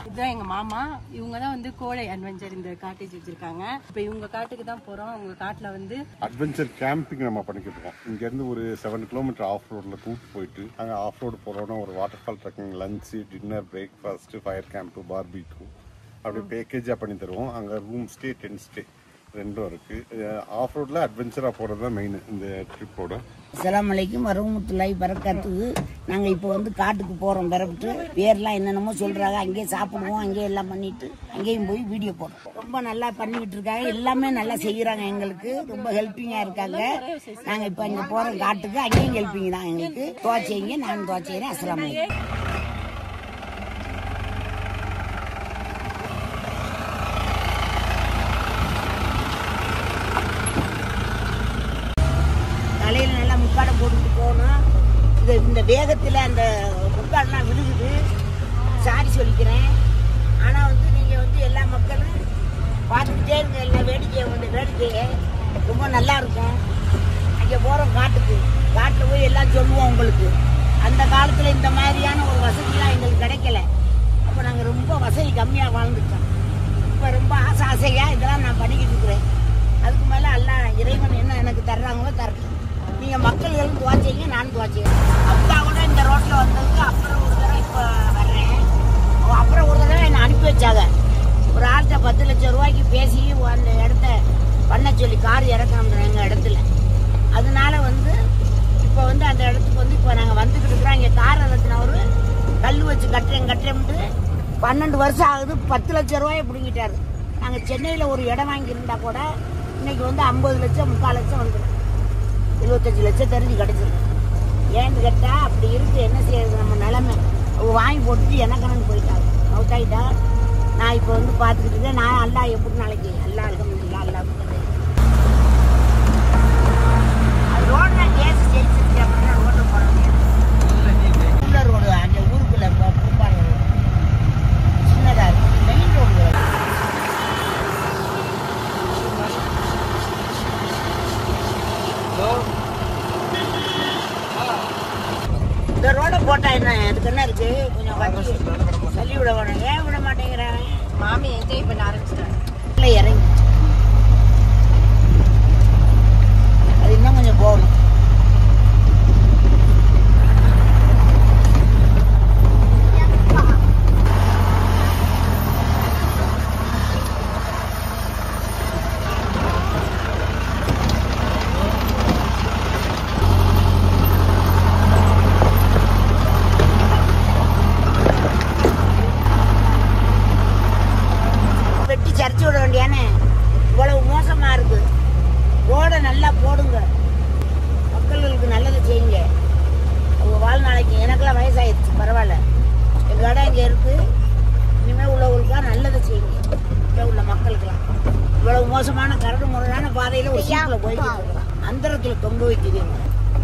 இதுதான் எங்க மாமா. இவங்க தான் வந்து கோடை அட்வென்ச்சர் இந்த காட்டேஜ் வச்சிருக்காங்க. இப்ப இவங்க காட்டுக்கு தான் போறோம். உங்க காட்டுல வந்து அட்வென்ச்சர் கேம்பிங் நம்ம பண்ணிக்கிட்டு இருக்கோம். இங்க இருந்து ஒரு 7 கிலோமீட்டர் ஆஃப் ரோட்ல கூட்டு போயிட்டு அங்க ஆஃப் ரோடு போறோம்னா ஒரு water fall trekking, lunch, dinner, breakfast, fire camp, barbecue அப்படி பேக்கேஜா பண்ணி தருவோம். அங்க ரூம் ஸ்டே, டென்ட் ஸ்டே ரெண்டும் இருக்கு. ஆஃப் ரோட்ல அட்வென்ச்சரா போறது தான் மெயின் இந்த ட்ரிப்போட. அஸ்ஸலாமு அலைக்கும் வரஹ்மத்துல்லாஹி பரக்காத்துஹு. நாங்கள் இப்போ வந்து காட்டுக்கு போகிறோம். பிறப்பிட்டு பேர்லாம் என்னென்னமோ சொல்கிறாங்க. அங்கேயே சாப்பிடுவோம், அங்கேயே எல்லாம் பண்ணிட்டு அங்கேயும் போய் வீடியோ போடுறோம். ரொம்ப நல்லா பண்ணிக்கிட்டு இருக்காங்க. எல்லாமே நல்லா செய்கிறாங்க. எங்களுக்கு ரொம்ப ஹெல்ப்பிங்காக இருக்காங்க. நாங்கள் இப்போ இங்கே போகிறோம் காட்டுக்கு. அங்கேயும் ஹெல்ப்பிங் தான் எங்களுக்கு. துவைச்சிங்க, நான் துவைச்சிக்கிறேன். அஸ்ஸலாமு அலைக்கும். தலையில் நல்லா முக்காடை போட்டுட்டு போகணும். இந்த வேகத்தில் அந்த முக்காடெலாம் விழுகுது. சாரி சொல்லிக்கிறேன். ஆனால் வந்து நீங்கள் வந்து எல்லா மக்களும் பார்த்துக்கிட்டே இருங்க. எல்லாம் வேடிக்கையை ரொம்ப நல்லா இருக்கும். அங்கே போகிறோம் காட்டுக்கு. காட்டில் போய் எல்லாம் சொல்லுவோம் உங்களுக்கு. அந்த காலத்தில் இந்த மாதிரியான ஒரு வசதிலாம் எங்களுக்கு கிடைக்கல. அப்போ நாங்கள் ரொம்ப வசதி கம்மியாக வாழ்ந்துட்டோம். இப்போ ரொம்ப ஆசையாக இதெல்லாம் நான் பண்ணிக்கிட்டு இருக்கிறேன். அதுக்கு மேலே எல்லாம் இறைவன் என்ன எனக்கு தர்றாங்களோ தரட்டும். நீங்கள் மக்கள்களும் துவாச்சிங்க, நானும் துவாச்சிக்கிறேன். அப்பாவோட இந்த ரோட்டில் வந்ததுக்கு அப்புறம் ஒரு தடவை இப்போ வர்றேன். அப்புறம் ஒரு தடவை என்னை அனுப்பி வச்சாங்க. ஒரு ஆள்கிட்ட 10 லட்சம் ரூபாய்க்கு பேசி அந்த இடத்த பண்ண சொல்லி கார் இறக்கணும் எங்கள் இடத்துல. அதனால வந்து இப்போ வந்து அந்த இடத்துக்கு வந்து இப்போ நாங்கள் வந்துக்கிட்டு இருக்கிறோம். இங்கே கார் இறக்குனவர் கல் வச்சு கட்டுறேன்ட்டு 12 வருஷம் ஆகுது. 10 லட்சம் ரூபாயை பிடிங்கிட்டாரு. நாங்கள் சென்னையில் ஒரு இடம் வாங்கியிருந்தா கூட இன்னைக்கு வந்து 50 லட்சம் 3/4 லட்சம் வந்துடும். 25 லட்சம் தெரிஞ்சு கிடைச்சிருக்கு. ஏன்னு கேட்டால் அப்படி இருக்கு. என்ன செய்யறது நம்ம நிலைமை. வாங்கி போட்டுட்டு எனக்கணக்கு போயிட்டாங்க. அவுட்டாயிட்டா. நான் இப்போ வந்து பார்த்துக்கிட்டு இருக்கேன். நான் அல்லா எப்படி நாளைக்கு அல்லா அல்ஹம்துலில்லாஹ் அல்லா அது ரோடில் கேஸ் ஜெயிச்சிருக்கு அப்படின்னா ரோட்டில் போகிறோம். உள்ள ரோடு அந்த ஊருக்குள்ள புதுப்பாடு ரோடு சின்னதாக இருக்கும். மெயின் ரோடு இந்த ரோட போட்டா என்ன அதுக்கு என்ன இருக்கு? கொஞ்சம் வண்டி தள்ளி விட வேணும். ஏன் விட மாட்டேங்கிறாங்க? மாமி என்ஜாய் பண்ண ஆரம்பிச்சிட்டாங்க. இல்லை இறங்கி அது இன்னும் கொஞ்சம் போகணும். சரிச்சு விட வேண்டியானே. இவ்வளவு மோசமா இருக்கு. ரோட நல்லா போடுங்க. மக்களுக்கு நல்லதை செய்யுங்க. அவங்க வாழ்நாளைக்கு எனக்கெல்லாம் வயசாயிடுச்சு. பரவாயில்ல. எங்கள் இடம் இங்கே இருக்கு. இனிமேல் உள்ளவங்களுக்கா நல்லதை செய்யுங்க. இங்கே உள்ள மக்களுக்கெல்லாம் இவ்வளவு மோசமான கரடு முறையான பாதையில் ஒரு சீட்டில் போயிட்டு இருக்கலாம். அந்தரத்தில் தொங்க வைக்கிறீங்க.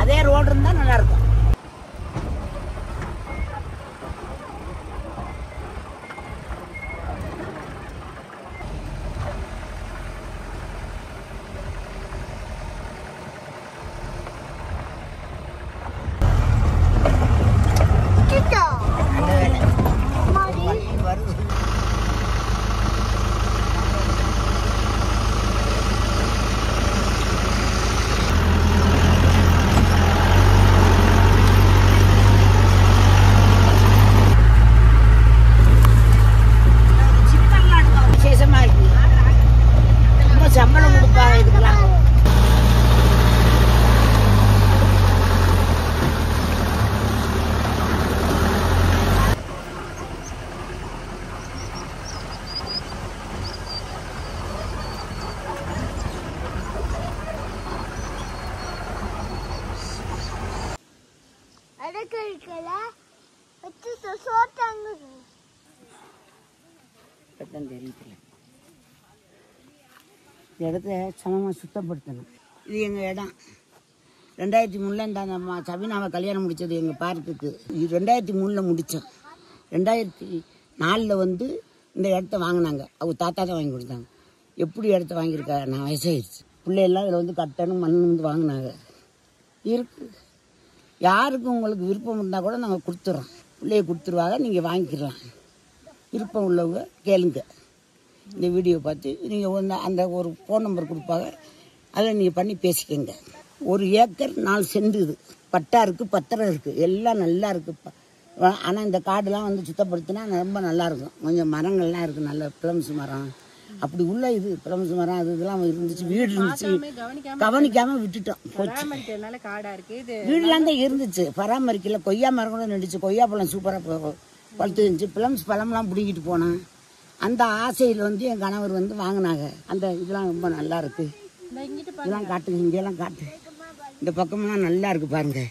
அதே ரோடு இருந்தால் நல்லா இருக்கும். சம்பளம் கொடுப்பாங்க இதுக்கெல்லாம். தெரியல. இந்த இடத்த சமமாக சுத்தப்படுத்தணும். இது எங்கள் இடம். 2003 இந்த சபினாவை கல்யாணம் முடித்தது எங்கள் பார்க்குக்கு. 2003 முடித்தோம். 2004 வந்து இந்த இடத்த வாங்கினாங்க. அவங்க தாத்தா தான் வாங்கி கொடுத்தாங்க. எப்படி இடத்த வாங்கியிருக்காங்க? நான் வயசாகிடுச்சு. பிள்ளையெல்லாம் இதில் வந்து கட்டணும் மண் வந்து வாங்கினாங்க. இருக்கு யாருக்கும் உங்களுக்கு விருப்பம் இருந்தால் கூட நாங்கள் கொடுத்துட்றோம். பிள்ளைய கொடுத்துருவாங்க, நீங்கள் வாங்கிக்கலாம். விருப்பம் உள்ளவங்க கேளுங்க. இந்த வீடியோ பார்த்து நீங்கள் ஒன்று அந்த ஒரு ஃபோன் நம்பர் கொடுப்பாங்க, அதை நீங்கள் பண்ணி பேசிக்கோங்க. 1 ஏக்கர் 4 சென்ட் இது. பட்டா இருக்குது, பத்திரம் இருக்குது, எல்லாம் நல்லா இருக்குது. ஆனால் இந்த காடெலாம் வந்து சுத்தப்படுத்தினா ரொம்ப நல்லாயிருக்கும். கொஞ்சம் மரங்கள்லாம் இருக்குது, நல்ல பிளம்ஸ் மரம் அப்படி உள்ள இது பிளம்ஸ் மரம் அது இதெல்லாம் இருந்துச்சு. வீடு இருந்துச்சு, கவனிக்காமல் விட்டுட்டோம். வீடுலாம் தான் இருந்துச்சு, பராமரிக்கல. கொய்யா மரம் கூட நின்றுச்சு, கொய்யா பழம் சூப்பராக பழுத்து இருந்துச்சு. பிளம்ஸ் பழம்லாம் பிடிக்கிட்டு போனேன். அந்த ஆசையில் வந்து என் கணவர் வந்து வாங்கினாங்க. அந்த இதெல்லாம் ரொம்ப நல்லா இருக்குது. இதெல்லாம் காட்டுங்க, இங்கெல்லாம் காட்டு. இந்த பக்கமெல்லாம் நல்லா இருக்குது பாருங்க.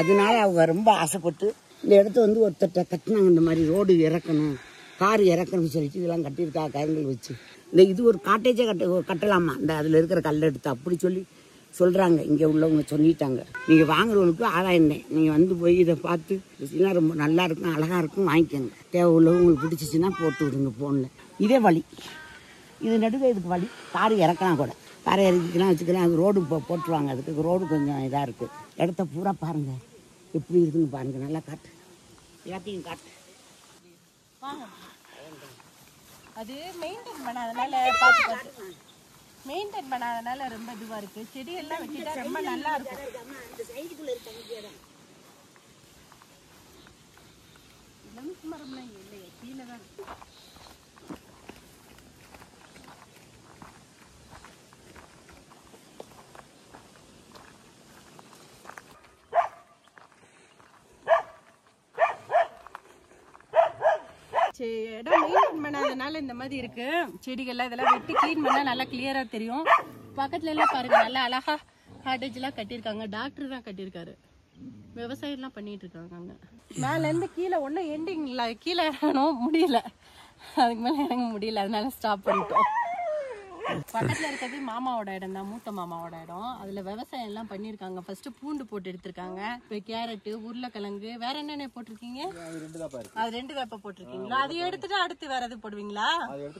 அதனால அவங்க ரொம்ப ஆசைப்பட்டு இந்த இடத்த வந்து ஒருத்தட்ட கட்டினாங்க. இந்த மாதிரி ரோடு இறக்கணும், கார் இறக்கணும்னு சொல்லிட்டு இதெல்லாம் கட்டியிருக்கா கருங்கல் வச்சு. இந்த இது ஒரு காட்டேஜே கட்டலாமா, இந்த அதில் இருக்கிற கல் எடுத்து அப்படி சொல்லி சொல்கிறாங்க. இங்கே உள்ளவங்க சொல்லிட்டாங்க. நீங்கள் வாங்குறவங்களுக்கு ஆதாயம் தான். நீங்கள் வந்து போய் இதை பார்த்து இதெல்லாம் ரொம்ப நல்லா இருக்கும், அழகாக இருக்கும், வாங்கிக்கோங்க. தேவை உள்ளவங்க உங்களுக்கு பிடிச்சிச்சின்னா போட்டு விடுங்க ஃபோனில். இதே வழி, இது நடுவே இதுக்கு வழி. கார் இறக்கலாம் கூட, காரை இறக்கிக்கலாம், வச்சுக்கலாம். அது ரோடு போட்டுருவாங்க. அதுக்கு ரோடு கொஞ்சம் இதாக இருக்குது. இடத்த பூரா பாருங்கள் எப்படி இருக்குன்னு பாருங்கள். நல்லா காட்டு, எல்லாத்தையும் காட்டு. அது மெயின்டைன் பண்ணாதனால ரொம்ப இதுவா இருக்கு. செடி எல்லாம் வச்சுட்டா ரொம்ப நல்லா இருக்கும். மரம்லாம் இல்லையே, கீழே தான் இருக்கு. இடம் மெயின்டைன் பண்ணாதனால இந்த மாதிரி இருக்கு. செடிகள்லாம் இதெல்லாம் வெட்டி கிளீன் பண்ணா நல்லா கிளியரா தெரியும். பக்கத்துல எல்லாம் பாருங்க, நல்லா அழகா காட்டேஜ் எல்லாம் கட்டியிருக்காங்க. டாக்டர் தான் கட்டியிருக்காரு. விவசாயம் எல்லாம் பண்ணிட்டு இருக்காங்க. மேல இருந்து கீழே ஒன்னும் எண்டிங்ல கீழே இறங்கணும் முடியல, அதுக்கு மேல இறங்க முடியல, அதனால ஸ்டாப் பண்ணிட்டோம். பக்கத்துல இருக்கிறது மாமாவோட இடம் தான், மூத்த மாமாவோட இடம். அதுல விவசாயம் எல்லாம் பண்ணிருக்காங்க. ஃபர்ஸ்ட் பூண்டு போட்டு எடுத்திருக்காங்க, இப்போ கேரட், உருளைக்கிழங்கு, வேற என்னென்ன போட்டிருக்கீங்க? அது 2 வேப்ப போட்டிருக்கீங்களா? அது எடுத்துட்டு அடுத்து வேற எது போடுவீங்களா?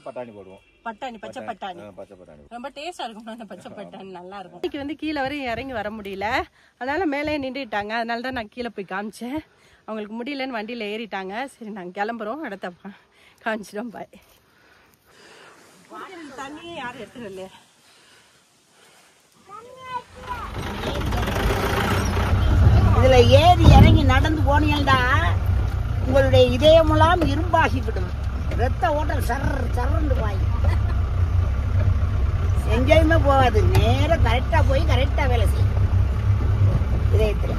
பட்டாணி போடுவோம். பட்டாணி, பச்சை பட்டாணி ரொம்ப டேஸ்டா இருக்கும். அந்த பச்சை பட்டாணி நல்லா இருக்கும். இன்னைக்கு வந்து கீழே வரையும் இறங்கி வர முடியல, அதனால மேலே நின்றுட்டாங்க. அதனால தான் நான் கீழே போய் காமிச்சேன். அவங்களுக்கு முடியலன்னு வண்டியில ஏறிட்டாங்க. சரி நாங்க கிளம்புறோம், இடத்த காமிச்சிட்டோம். பாய். தண்ணியே யாரும் எடுத்துட்டு இல்லையா? இதுல ஏறி இறங்கி நடந்து போனீங்கன்னா உங்களுடைய இதயமெல்லாம் இரும்பாகிவிடும். ரத்த ஓட்டம் சர்ன்னு பாய், எங்கேயுமே போகாது. நேரம் கரெக்டா போய் கரெக்டா வேலை செய்யும் இதயத்துல.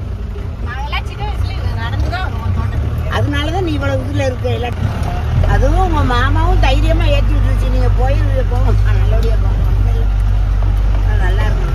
அதனாலதான் நீ இவ்வளவு இதுல இருக்க. அதுவும் உங்க மாமாவும் தைரியமா ஏற்றி விட்டுருச்சு. நீங்க போய் போவோம், நல்லபடியா போவோம். நல்லா இருக்கும்.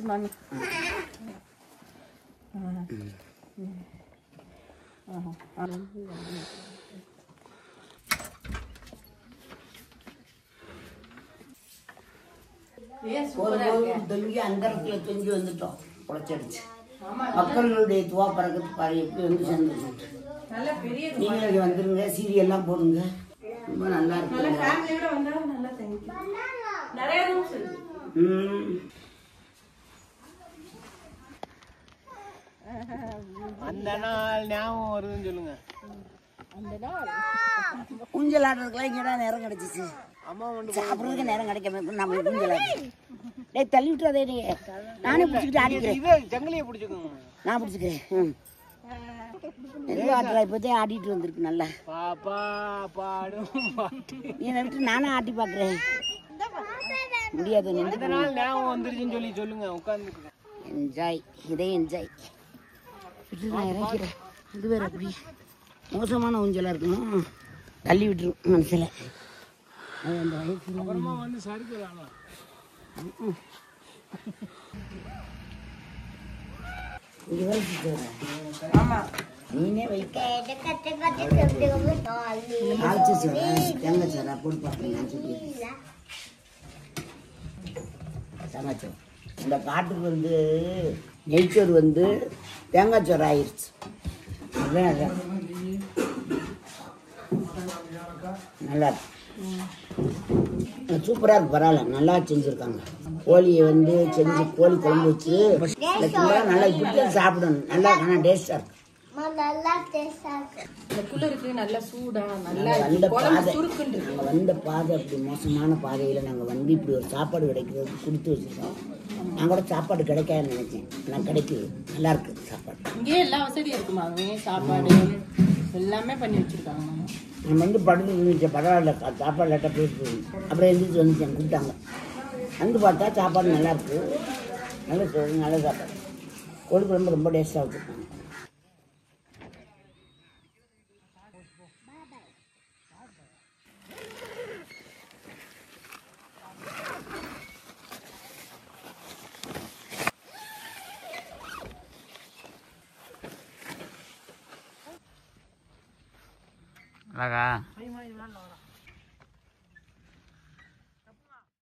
மாமி. தொங்கி அந்தரத்துல தொங்கி வந்துட்டோம், குளச்சடிச்சு. மக்களுடைய துவா பறக்கத்து எப்படி வந்து சேர்ந்துச்சு. நீங்க வந்துருங்க, சீரியல்லாம் போடுங்க, ரொம்ப நல்லா இருக்கு. அந்த நாள் ஞாபகம் வருதுன்னு சொல்லுங்க. அந்த நாள் ஊஞ்சல் ஆடுறதுக்குலாம் இங்கதான் நேரம் கிடைச்சிச்சு. அம்மா வந்து சாப்பிட்றதுக்கு நேரம் கிடைக்காம நம்ம ஊஞ்சல் ஆடு. டேய் தள்ளி விட்டுறதே நீ. நானே பிடிச்சிக்கிட்டு ஆடிக்கிறேன். இதை ஜங்கிலியை பிடிச்சிக்கோங்க. நான் பிடிச்சிக்கிறேன். நிறைய ஆட்டுறா இப்போதே ஆடிட்டு வந்திருக்கு நல்லா. பாப்பா பாடும் பாட்டு. நீ விட்டு நானும் ஆட்டி பார்க்குறேன். முடியாது. அந்த நாள் ஞாபகம் வந்துருச்சுன்னு சொல்லி சொல்லுங்க. உட்காந்து என்ஜாய். இதே என்ஜாய். விட்டு நான் இறக்கிறேன். இது வேறு அப்படி மோசமான ஊஞ்சலாக இருக்கணும். தள்ளி விட்டுரும் மனசில். அது அந்த வயசுல அப்புறமா வந்து சரிக்கலாம். இங்கே வேலை ஆமாம் நீனே வைக்க அழைச்சி சார் தேங்காய் சாரா போட்டு பார்ப்பேன் நான் சொல்லி தேங்காய்ச்சோறு. இந்த காட்டுக்கு வந்து நெய்ச்சோறு வந்து தேங்காய் சோறு ஆயிடுச்சு. அதான் நல்லா சூப்பராக இருக்கு. பரவாயில்ல நல்லா செஞ்சுருக்காங்க. கோழியை வந்து செஞ்சு கோழி குழம்பு வச்சு நல்லா இப்படி சாப்பிடணும். நல்லா ஆனால் டேஸ்டாக இருக்கு. வந்த பாதை அப்படி மோசமான பாதையில் நாங்கள் வந்து இப்படி ஒரு சாப்பாடு கிடைக்கிறது கொடுத்து வச்சுருக்கோம். நான் கூட சாப்பாடு கிடைக்காதுன்னு நினைச்சேன். நான் கிடைக்குது. நல்லா இருக்கு சாப்பாடு. இங்கே எல்லா வசதியும் இருக்குமாங்க. சாப்பாடு எல்லாமே பண்ணி வச்சிருக்காங்க. நான் வந்து படுத்து இருந்துச்சேன். பரவாயில்ல சாப்பாடு லேட்டாக போயிட்டு அப்புறம் எழுந்திரிச்சு வந்துச்சேன். கூப்பிட்டாங்க வந்து பார்த்தா சாப்பாடு நல்லா இருக்கு. நல்ல சாப்பாடு. கோழி குழம்பு ரொம்ப டேஸ்ட்டாக வச்சுருக்காங்க. அழகா